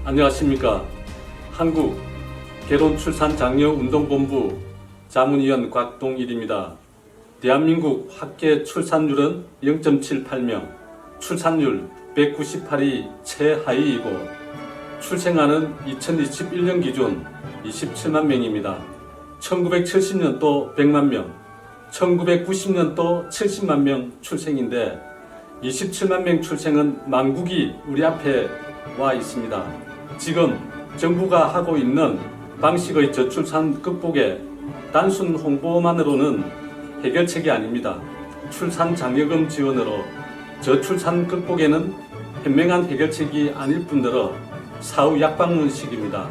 안녕하십니까. 한국 결혼출산장려운동본부 자문위원 곽동일입니다. 대한민국 합계 출산율은 0.78명, 출산율 198위 최하위이고 출생아는 2021년 기준 27만 명입니다. 1970년도 100만 명, 1990년도 70만 명 출생인데 27만 명 출생은 만국이 우리 앞에 와 있습니다. 지금 정부가 하고 있는 방식의 저출산 극복에 단순 홍보만으로는 해결책이 아닙니다. 출산 장려금 지원으로 저출산 극복에는 현명한 해결책이 아닐 뿐더러 사후 약방문식입니다.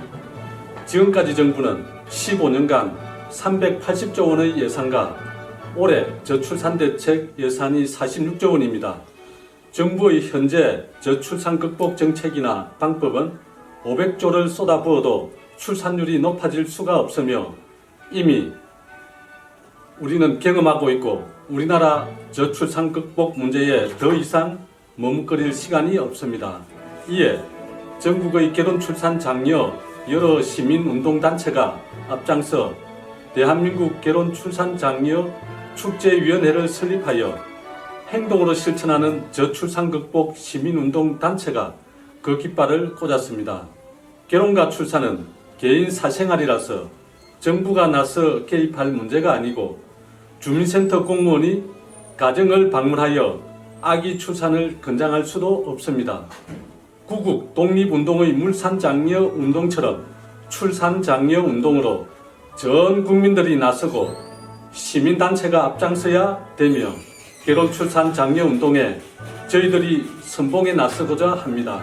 지금까지 정부는 15년간 380조 원의 예산과 올해 저출산 대책 예산이 46조 원입니다. 정부의 현재 저출산 극복 정책이나 방법은 500조를 쏟아부어도 출산율이 높아질 수가 없으며 이미 우리는 경험하고 있고 우리나라 저출산 극복 문제에 더 이상 머뭇거릴 시간이 없습니다. 이에 전국의 결혼출산 장려 여러 시민운동단체가 앞장서 대한민국 결혼출산 장려 축제위원회를 설립하여 행동으로 실천하는 저출산 극복 시민운동단체가 그 깃발을 꽂았습니다. 결혼과 출산은 개인 사생활이라서 정부가 나서 개입할 문제가 아니고 주민센터 공무원이 가정을 방문하여 아기 출산을 권장할 수도 없습니다. 구국 독립운동의 물산장려 운동처럼 출산장려 운동으로 전 국민들이 나서고 시민단체가 앞장서야 되며 결혼출산 장려 운동에 저희들이 선봉에 나서고자 합니다.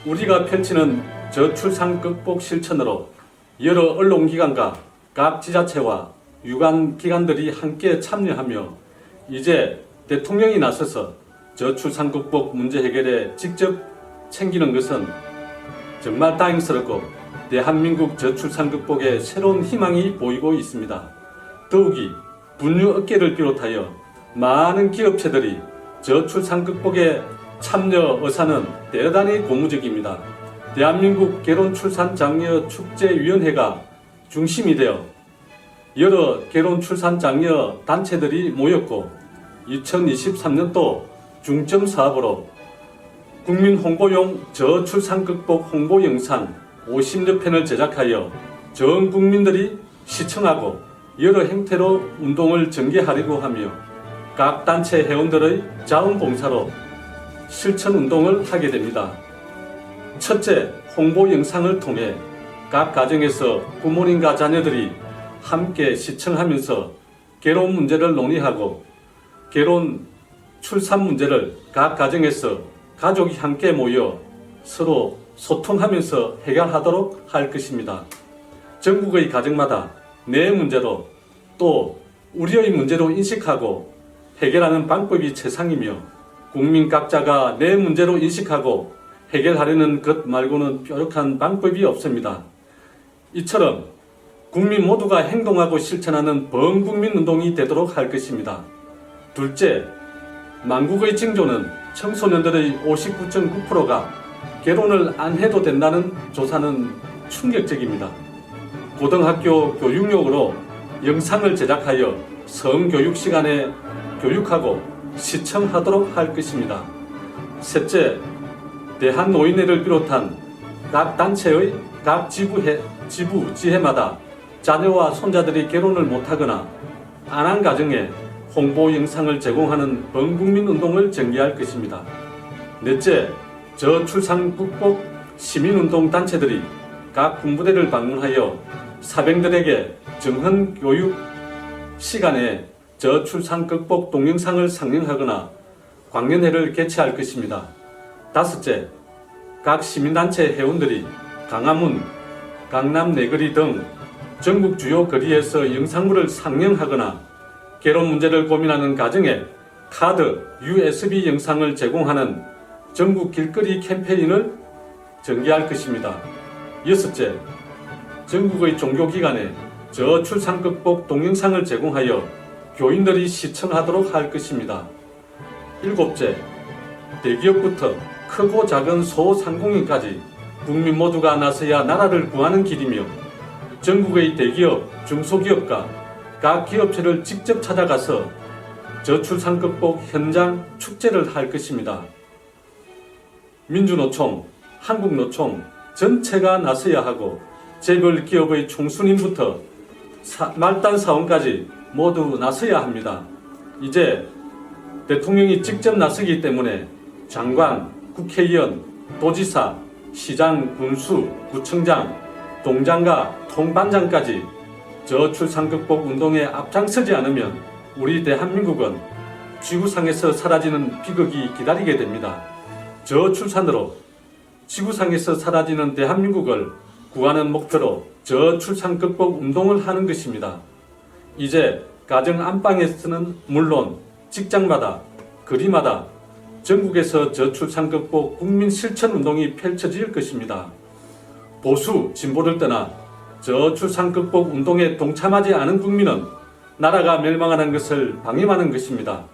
우리가 펼치는 저출산 극복 실천으로 여러 언론기관과 각 지자체와 유관기관들이 함께 참여하며 이제 대통령이 나서서 저출산 극복 문제 해결에 직접 챙기는 것은 정말 다행스럽고 대한민국 저출산 극복에 새로운 희망이 보이고 있습니다. 더욱이 분유 업계를 비롯하여 많은 기업체들이 저출산 극복에 참여 의사는 대단히 고무적입니다. 대한민국 결혼출산장려 축제위원회가 중심이 되어 여러 결혼출산장려 단체들이 모였고 2023년도 중점 사업으로 국민 홍보용 저출산 극복 홍보 영상 50여 편을 제작하여 전 국민들이 시청하고 여러 형태로 운동을 전개하려고 하며 각 단체 회원들의 자원봉사로 실천 운동을 하게 됩니다. 첫째, 홍보 영상을 통해 각 가정에서 부모님과 자녀들이 함께 시청하면서 결혼 문제를 논의하고 결혼, 출산 문제를 각 가정에서 가족이 함께 모여 서로 소통하면서 해결하도록 할 것입니다. 전국의 가정마다 내 문제로 또 우리의 문제로 인식하고 해결하는 방법이 최상이며 국민 각자가 내 문제로 인식하고 해결하려는 것 말고는 뾰족한 방법이 없습니다. 이처럼 국민 모두가 행동하고 실천하는 범국민 운동이 되도록 할 것입니다. 둘째, 만국의 징조는 청소년들의 59.9%가 결혼을 안 해도 된다는 조사는 충격적입니다. 고등학교 교육용으로 영상을 제작하여 성교육 시간에 교육하고 시청하도록 할 것입니다. 셋째, 대한노인회를 비롯한 각 단체의 각 지부지회마다 자녀와 손자들이 결혼을 못하거나 안 한 가정에 홍보 영상을 제공하는 범국민 운동을 전개할 것입니다. 넷째, 저출산 극복 시민운동 단체들이 각 군부대를 방문하여 사병들에게 정헌 교육 시간에 저출산 극복 동영상을 상영하거나 광년회를 개최할 것입니다. 다섯째, 각 시민단체 회원들이 강화문, 강남 내거리 등 전국 주요 거리에서 영상물을 상영하거나 결혼 문제를 고민하는 가정에 카드, USB 영상을 제공하는 전국 길거리 캠페인을 전개할 것입니다. 여섯째, 전국의 종교기관에 저출산 극복 동영상을 제공하여 교인들이 시청하도록 할 것입니다. 일곱째, 대기업부터 크고 작은 소상공인까지 국민 모두가 나서야 나라를 구하는 길이며 전국의 대기업, 중소기업과 각 기업체를 직접 찾아가서 저출산 극복 현장 축제를 할 것입니다. 민주노총, 한국노총 전체가 나서야 하고 재벌 기업의 총수님부터 말단 사원까지 모두 나서야 합니다. 이제 대통령이 직접 나서기 때문에 장관, 국회의원, 도지사, 시장, 군수, 구청장, 동장과 통반장까지 저출산 극복 운동에 앞장서지 않으면 우리 대한민국은 지구상에서 사라지는 비극이 기다리게 됩니다. 저출산으로 지구상에서 사라지는 대한민국을 구하는 목표로 저출산 극복 운동을 하는 것입니다. 이제 가정 안방에서는 물론 직장마다, 거리마다 전국에서 저출산 극복 국민 실천 운동이 펼쳐질 것입니다. 보수, 진보를 떠나 저출산 극복 운동에 동참하지 않은 국민은 나라가 멸망하는 것을 방임하는 것입니다.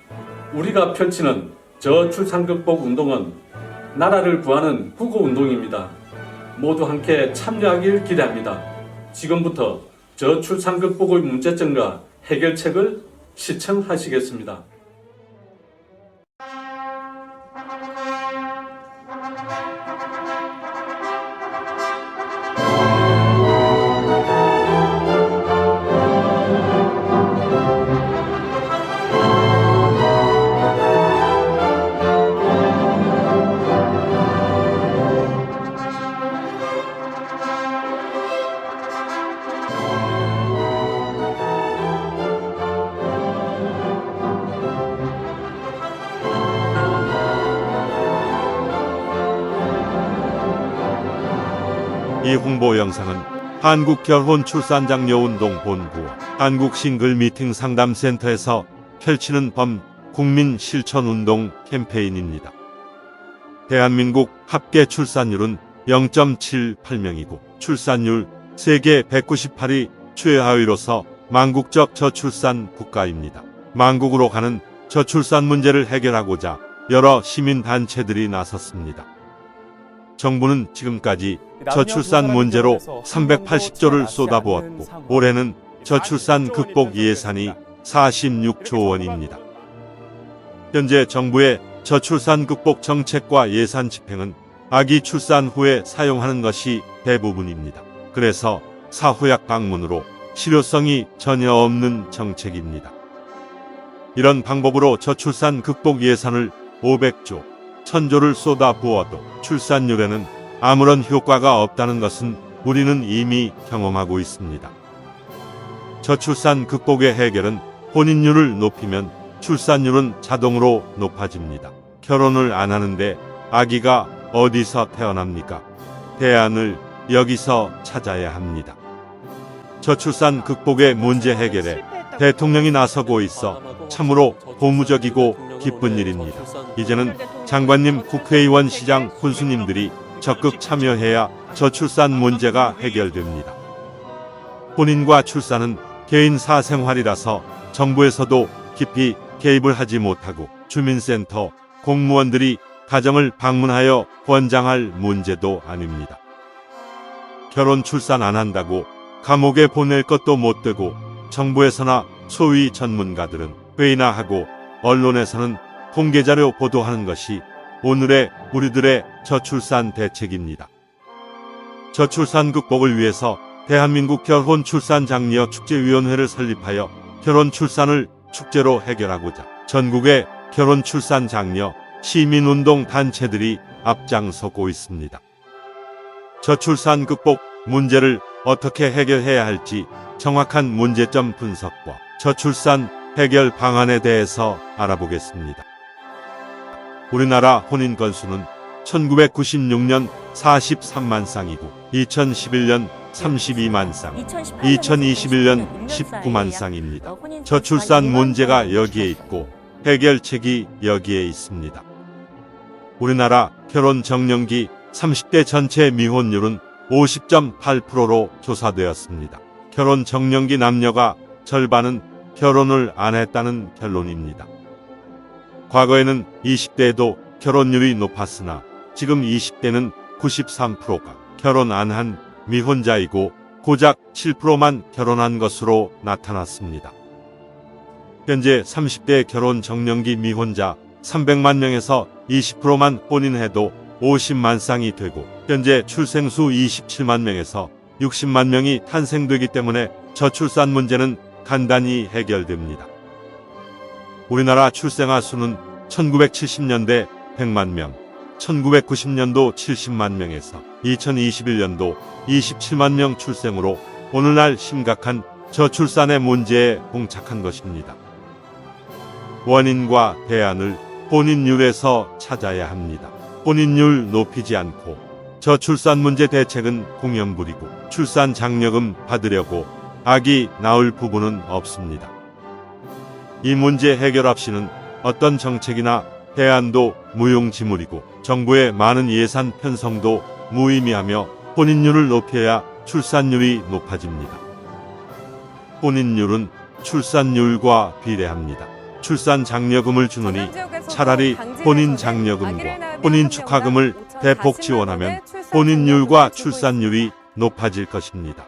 우리가 펼치는 저출산 극복 운동은 나라를 구하는 구호운동입니다. 모두 함께 참여하길 기대합니다. 지금부터 저출산 극복의 문제점과 해결책을 시청하시겠습니다. 이 홍보 영상은 한국결혼출산장려운동본부와 한국싱글미팅 상담센터에서 펼치는 국민 실천운동 캠페인입니다. 대한민국 합계 출산율은 0.78명이고 출산율 세계 198위 최하위로서 망국적 저출산 국가입니다. 망국으로 가는 저출산 문제를 해결하고자 여러 시민단체들이 나섰습니다. 정부는 지금까지 저출산 문제로 380조를 쏟아부었고 올해는 저출산 극복 예산이 46조 원입니다. 현재 정부의 저출산 극복 정책과 예산 집행은 아기 출산 후에 사용하는 것이 대부분입니다. 그래서 사후약 방문으로 실효성이 전혀 없는 정책입니다. 이런 방법으로 저출산 극복 예산을 500조, 1000조를 쏟아부어도 출산율에는 아무런 효과가 없다는 것은 우리는 이미 경험하고 있습니다. 저출산 극복의 해결은 혼인율을 높이면 출산율은 자동으로 높아집니다. 결혼을 안 하는데 아기가 어디서 태어납니까? 대안을 여기서 찾아야 합니다. 저출산 극복의 문제 해결에 대통령이 나서고 있어 참으로 고무적이고 기쁜 일입니다. 이제는 장관님, 국회의원, 시장, 군수님들이 적극 참여해야 저출산 문제가 해결됩니다. 혼인과 출산은 개인 사생활이라서 정부에서도 깊이 개입을 하지 못하고 주민센터, 공무원들이 가정을 방문하여 권장할 문제도 아닙니다. 결혼 출산 안 한다고 감옥에 보낼 것도 못 되고 정부에서나 소위 전문가들은 회의나 하고 언론에서는 공개자료 보도하는 것이 오늘의 우리들의 저출산 대책입니다. 저출산 극복을 위해서 대한민국 결혼출산장려축제위원회를 설립하여 결혼출산을 축제로 해결하고자 전국의 결혼출산장려 시민운동 단체들이 앞장서고 있습니다. 저출산 극복 문제를 어떻게 해결해야 할지 정확한 문제점 분석과 저출산 해결 방안에 대해서 알아보겠습니다. 우리나라 혼인 건수는 1996년 43만 쌍이고 2011년 32만 쌍, 2021년 19만 쌍입니다. 저출산 문제가 여기에 있고 해결책이 여기에 있습니다. 우리나라 결혼 정년기 30대 전체 미혼율은 50.8%로 조사되었습니다. 결혼 정년기 남녀가 절반은 결혼을 안 했다는 결론입니다. 과거에는 20대에도 결혼율이 높았으나 지금 20대는 93%가, 결혼 안 한 미혼자이고 고작 7%만 결혼한 것으로 나타났습니다. 현재 30대 결혼 정년기 미혼자 300만 명에서 20%만 혼인해도 50만 쌍이 되고 현재 출생수 27만 명에서 60만 명이 탄생되기 때문에 저출산 문제는 간단히 해결됩니다. 우리나라 출생아 수는 1970년대 100만 명, 1990년도 70만 명에서 2021년도 27만 명 출생으로 오늘날 심각한 저출산의 문제에 봉착한 것입니다. 원인과 대안을 혼인율에서 찾아야 합니다. 혼인율 높이지 않고 저출산 문제 대책은 공연불이고 출산 장려금 받으려고 아기 낳을 부부는 없습니다. 이 문제 해결 없이는 어떤 정책이나 대안도 무용지물이고 정부의 많은 예산 편성도 무의미하며 혼인율을 높여야 출산율이 높아집니다. 혼인율은 출산율과 비례합니다. 출산 장려금을 주느니 차라리 혼인 장려금과 혼인 축하금을 대폭 지원하면 혼인율과 출산율이 높아질 것입니다.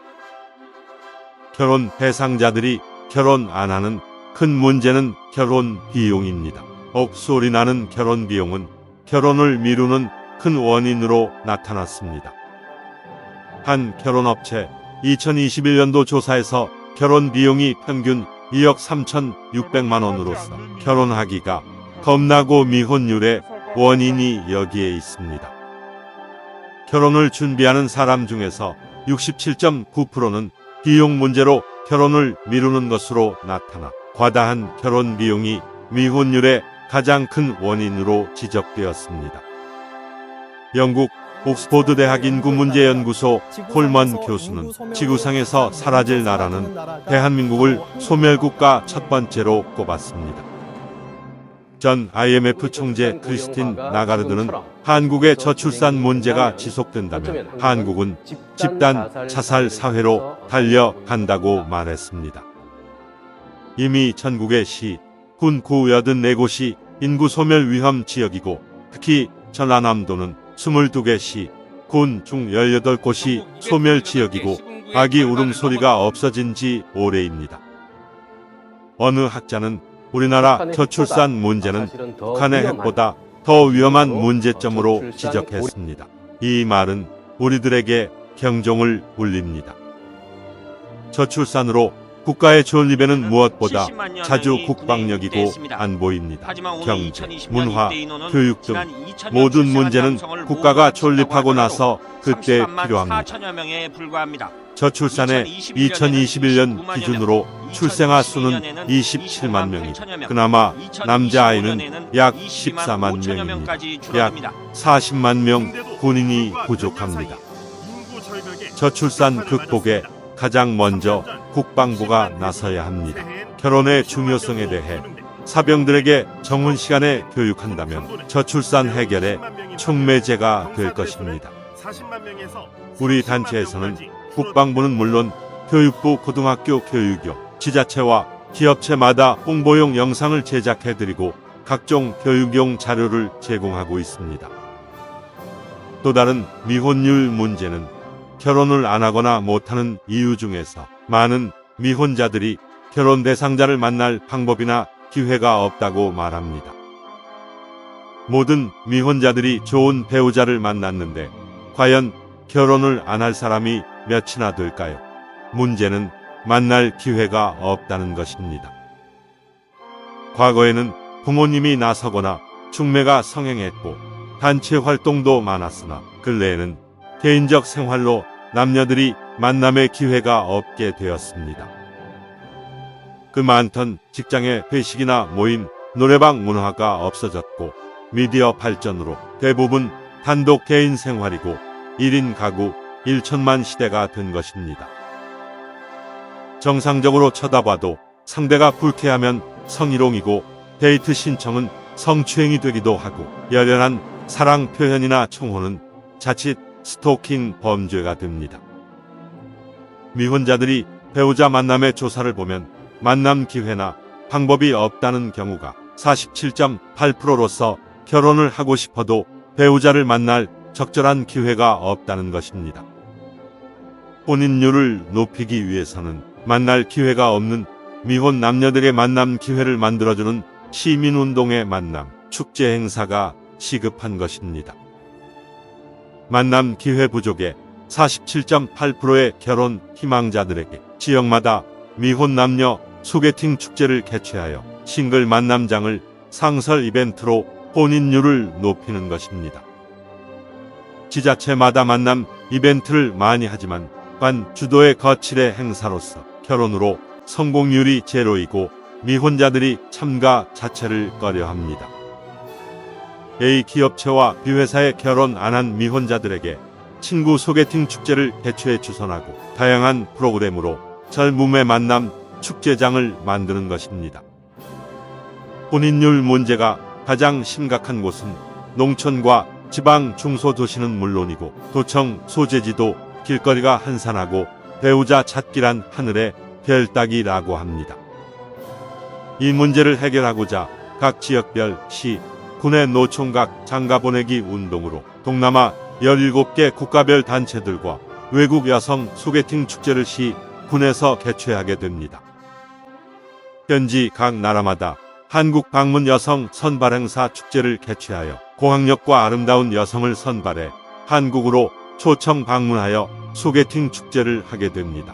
결혼 대상자들이 결혼 안 하는 큰 문제는 결혼 비용입니다. 억소리 나는 결혼 비용은 결혼을 미루는 큰 원인으로 나타났습니다. 한 결혼업체 2021년도 조사에서 결혼 비용이 평균 2억 3,600만 원으로서 결혼하기가 겁나고 미혼율의 원인이 여기에 있습니다. 결혼을 준비하는 사람 중에서 67.9%는 비용 문제로 결혼을 미루는 것으로 나타나 과다한 결혼 비용이 미혼율의 가장 큰 원인으로 지적되었습니다. 영국 옥스퍼드 대학 인구문제연구소 콜먼 교수는 지구상에서 사라질 나라는 대한민국을 소멸국가 첫 번째로 꼽았습니다. 전 IMF 총재 크리스틴 나가르드는 한국의 저출산 문제가 지속된다면 한국은 집단 자살 사회로 달려간다고 말했습니다. 이미 전국의 시, 군, 구 84곳이 인구 소멸 위험 지역이고 특히 전라남도는 22개 시, 군 중 18곳이 소멸 지역이고 아기 울음소리가 없어진 지 오래입니다. 어느 학자는 우리나라 저출산 문제는 북한의 핵보다 더 위험한 문제점으로 지적했습니다. 이 말은 우리들에게 경종을 울립니다. 저출산으로 국가의 존립에는 무엇보다 자주 국방력이고 안보입니다. 경제, 문화, 교육 등 모든 문제는 국가가 존립하고 나서 그때 필요합니다. 저출산의 2021년 기준으로 출생아 수는 27만 명이고 그나마 남자아이는 약 14만 명입니다. 약 40만 명 군인이 부족합니다. 저출산 극복에 가장 먼저 국방부가 나서야 합니다. 결혼의 중요성에 대해 사병들에게 정훈 시간에 교육한다면 저출산 해결의 촉매제가 될 것입니다. 우리 단체에서는 국방부는 물론 교육부, 고등학교 교육교, 지자체와 기업체마다 홍보용 영상을 제작해드리고 각종 교육용 자료를 제공하고 있습니다. 또 다른 미혼율 문제는 결혼을 안 하거나 못하는 이유 중에서 많은 미혼자들이 결혼 대상자를 만날 방법이나 기회가 없다고 말합니다. 모든 미혼자들이 좋은 배우자를 만났는데 과연 결혼을 안 할 사람이 몇이나 될까요? 문제는 만날 기회가 없다는 것입니다. 과거에는 부모님이 나서거나 중매가 성행했고 단체 활동도 많았으나 근래에는 개인적 생활로 남녀들이 만남의 기회가 없게 되었습니다. 그 많던 직장의 회식이나 모임, 노래방 문화가 없어졌고 미디어 발전으로 대부분 단독 개인 생활이고 1인 가구 1천만 시대가 된 것입니다. 정상적으로 쳐다봐도 상대가 불쾌하면 성희롱이고 데이트 신청은 성추행이 되기도 하고 열렬한 사랑 표현이나 청혼은 자칫 스토킹 범죄가 됩니다. 미혼자들이 배우자 만남의 조사를 보면 만남 기회나 방법이 없다는 경우가 47.8%로서 결혼을 하고 싶어도 배우자를 만날 적절한 기회가 없다는 것입니다. 혼인율을 높이기 위해서는 만날 기회가 없는 미혼 남녀들의 만남 기회를 만들어주는 시민운동의 만남, 축제 행사가 시급한 것입니다. 만남 기회 부족의 47.8%의 결혼 희망자들에게 지역마다 미혼 남녀 소개팅 축제를 개최하여 싱글 만남장을 상설 이벤트로 혼인율을 높이는 것입니다. 지자체마다 만남 이벤트를 많이 하지만 관 주도의 거칠의 행사로서 결혼으로 성공률이 제로이고 미혼자들이 참가 자체를 꺼려합니다. A 기업체와 B회사에 결혼 안 한 미혼자들에게 친구 소개팅 축제를 개최해 주선하고 다양한 프로그램으로 젊음의 만남 축제장을 만드는 것입니다. 혼인율 문제가 가장 심각한 곳은 농촌과 지방 중소도시는 물론이고 도청 소재지도 길거리가 한산하고 배우자 찾기란 하늘의 별 따기라고 합니다. 이 문제를 해결하고자 각 지역별 시, 군의 노총각 장가보내기 운동으로 동남아 17개 국가별 단체들과 외국 여성 소개팅 축제를 시, 군에서 개최하게 됩니다. 현지 각 나라마다 한국 방문 여성 선발 행사 축제를 개최하여 고학력과 아름다운 여성을 선발해 한국으로 초청 방문하여 소개팅 축제를 하게 됩니다.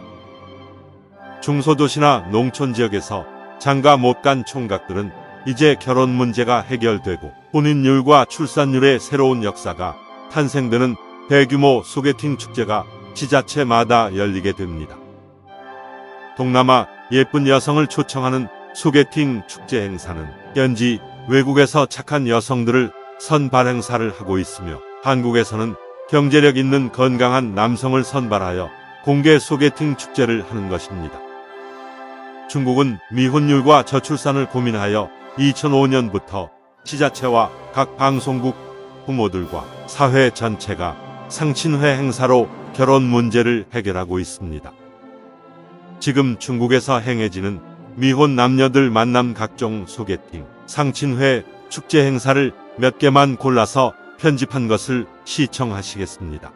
중소도시나 농촌 지역에서 장가 못 간 총각들은 이제 결혼 문제가 해결되고 혼인율과 출산율의 새로운 역사가 탄생되는 대규모 소개팅 축제가 지자체마다 열리게 됩니다. 동남아 예쁜 여성을 초청하는 소개팅 축제 행사는 현지 외국에서 착한 여성들을 선발 행사를 하고 있으며 한국에서는 경제력 있는 건강한 남성을 선발하여 공개 소개팅 축제를 하는 것입니다. 중국은 미혼율과 저출산을 고민하여 2005년부터 지자체와 각 방송국 부모들과 사회 전체가 상친회 행사로 결혼 문제를 해결하고 있습니다. 지금 중국에서 행해지는 미혼 남녀들 만남 각종 소개팅, 상친회, 축제 행사를 몇 개만 골라서 편집한 것을 시청하시겠습니다.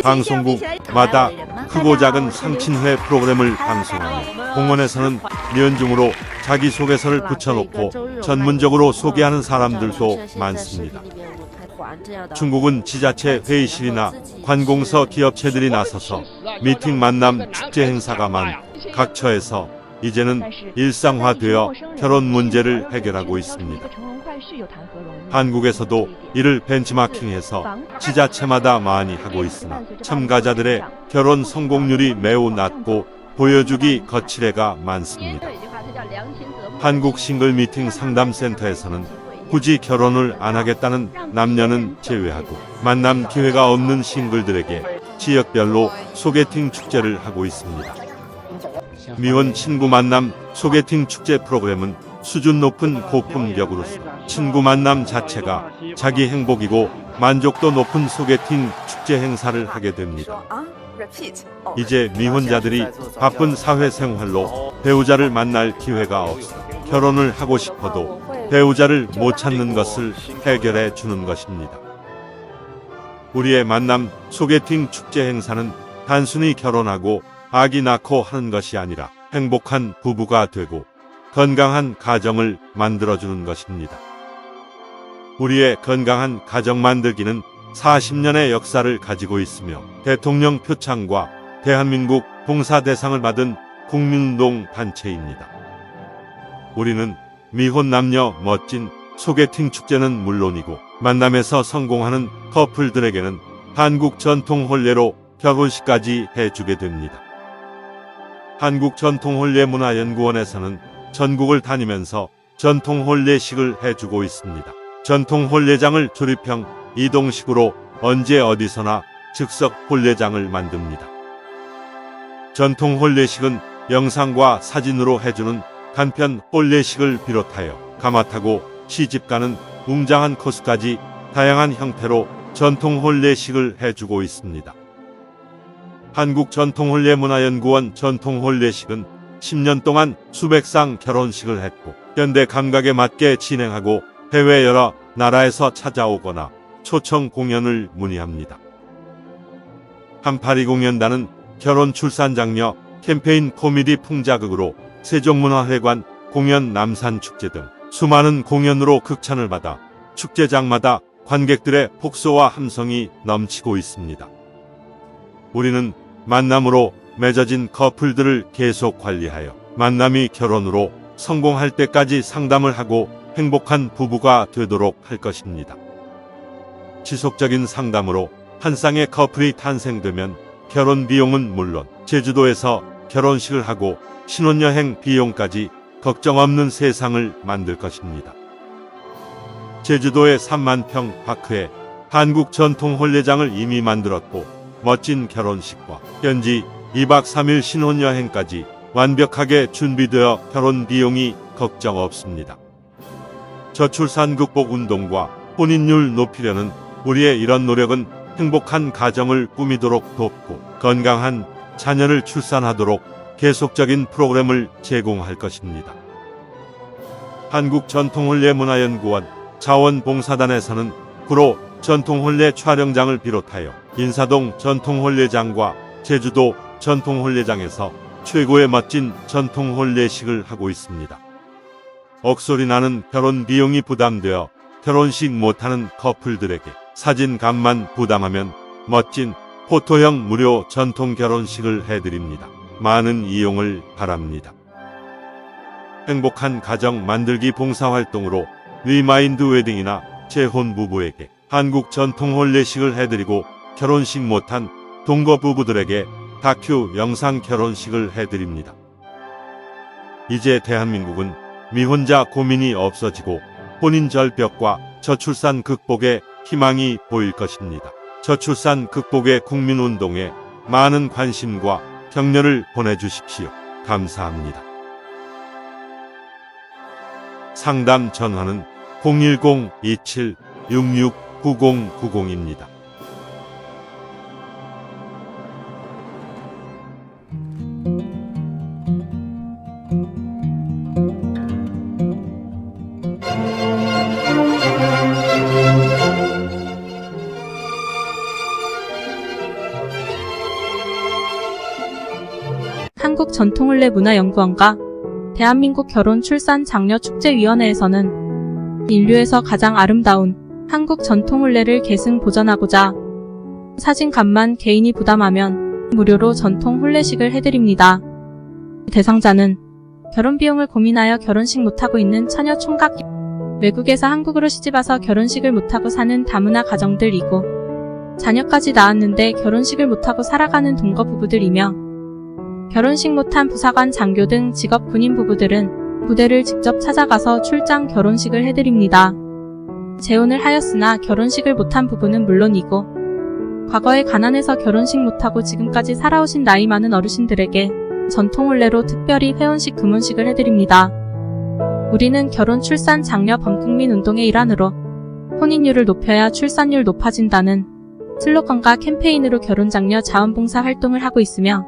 방송국마다 크고 작은 상친회 프로그램을 방송하며 공원에서는 면중으로 자기소개서를 붙여놓고 전문적으로 소개하는 사람들도 많습니다. 중국은 지자체 회의실이나 관공서 기업체들이 나서서 미팅 만남 축제 행사가 많은 각 처에서 이제는 일상화되어 결혼 문제를 해결하고 있습니다. 한국에서도 이를 벤치마킹해서 지자체마다 많이 하고 있으나 참가자들의 결혼 성공률이 매우 낮고 보여주기 거칠애가 많습니다. 한국 싱글 미팅 상담센터에서는 굳이 결혼을 안 하겠다는 남녀는 제외하고 만남 기회가 없는 싱글들에게 지역별로 소개팅 축제를 하고 있습니다. 미혼 친구 만남 소개팅 축제 프로그램은 수준 높은 고품격으로서 친구 만남 자체가 자기 행복이고 만족도 높은 소개팅 축제 행사를 하게 됩니다. 이제 미혼자들이 바쁜 사회생활로 배우자를 만날 기회가 없어 결혼을 하고 싶어도 배우자를 못 찾는 것을 해결해 주는 것입니다. 우리의 만남 소개팅 축제 행사는 단순히 결혼하고 아기 낳고 하는 것이 아니라 행복한 부부가 되고 건강한 가정을 만들어주는 것입니다. 우리의 건강한 가정 만들기는 40년의 역사를 가지고 있으며 대통령 표창과 대한민국 봉사대상을 받은 국민운동 단체입니다. 우리는 미혼 남녀 멋진 소개팅 축제는 물론이고 만남에서 성공하는 커플들에게는 한국 전통 혼례로 결혼식까지 해주게 됩니다. 한국전통혼례문화연구원에서는 전국을 다니면서 전통혼례식을 해주고 있습니다. 전통혼례장을 조립형 이동식으로 언제 어디서나 즉석 혼례장을 만듭니다. 전통혼례식은 영상과 사진으로 해주는 간편 혼례식을 비롯하여 가마타고 시집가는 웅장한 코스까지 다양한 형태로 전통혼례식을 해주고 있습니다. 한국전통혼례문화연구원 전통혼례식은 10년 동안 수백 상 결혼식을 했고 현대 감각에 맞게 진행하고 해외 여러 나라에서 찾아오거나 초청 공연을 문의합니다. 1820년단은 결혼 출산 장려 캠페인 코미디 풍자극으로 세종문화회관 공연 남산축제 등 수많은 공연으로 극찬을 받아 축제장마다 관객들의 폭소와 함성이 넘치고 있습니다. 우리는 만남으로 맺어진 커플들을 계속 관리하여 만남이 결혼으로 성공할 때까지 상담을 하고 행복한 부부가 되도록 할 것입니다. 지속적인 상담으로 한 쌍의 커플이 탄생되면 결혼 비용은 물론 제주도에서 결혼식을 하고 신혼여행 비용까지 걱정 없는 세상을 만들 것입니다. 제주도의 3만 평 파크에 한국 전통 혼례장을 이미 만들었고 멋진 결혼식과 현지 2박 3일 신혼여행까지 완벽하게 준비되어 결혼 비용이 걱정 없습니다. 저출산 극복 운동과 혼인율 높이려는 우리의 이런 노력은 행복한 가정을 꾸미도록 돕고 건강한 자녀를 출산하도록 계속적인 프로그램을 제공할 것입니다. 한국전통혼례문화연구원 자원봉사단에서는 구로 전통혼례 촬영장을 비롯하여 인사동 전통혼례장과 제주도 전통혼례장에서 최고의 멋진 전통혼례식을 하고 있습니다. 억소리 나는 결혼 비용이 부담되어 결혼식 못하는 커플들에게 사진값만 부담하면 멋진 포토형 무료 전통 결혼식을 해드립니다. 많은 이용을 바랍니다. 행복한 가정 만들기 봉사활동으로 리마인드 웨딩이나 재혼 부부에게 한국 전통 혼례식을 해드리고 결혼식 못한 동거 부부들에게 다큐 영상 결혼식을 해드립니다. 이제 대한민국은 미혼자 고민이 없어지고 혼인 절벽과 저출산 극복에 희망이 보일 것입니다. 저출산 극복의 국민운동에 많은 관심과 격려를 보내주십시오. 감사합니다. 상담 전화는 010-2766-9090입니다. 한국전통혼례문화연구원과 대한민국 결혼출산장려축제위원회에서는 인류에서 가장 아름다운 한국 전통혼례를 계승 보존하고자 사진값만 개인이 부담하면 무료로 전통 혼례식을 해드립니다. 대상자는 결혼비용을 고민하여 결혼식 못하고 있는 처녀 총각, 외국에서 한국으로 시집와서 결혼식을 못하고 사는 다문화 가정들이고 자녀까지 낳았는데 결혼식을 못하고 살아가는 동거 부부들이며 결혼식 못한 부사관, 장교 등 직업 군인 부부들은 부대를 직접 찾아가서 출장 결혼식을 해드립니다. 재혼을 하였으나 결혼식을 못한 부부는 물론이고 과거에 가난해서 결혼식 못하고 지금까지 살아오신 나이 많은 어르신들에게 전통혼례로 특별히 회혼식, 금혼식을 해드립니다. 우리는 결혼, 출산, 장려 범국민 운동의 일환으로 혼인율을 높여야 출산율 높아진다는 슬로건과 캠페인으로 결혼장려 자원봉사 활동을 하고 있으며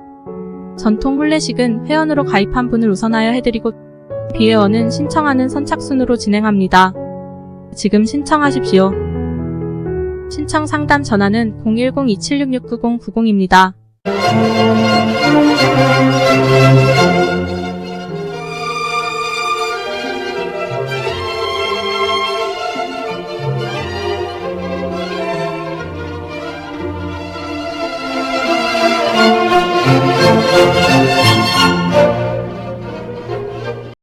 전통 혼례식은 회원으로 가입한 분을 우선하여 해드리고 비회원은 신청하는 선착순으로 진행합니다. 지금 신청하십시오. 신청 상담 전화는 010-2766-9090입니다.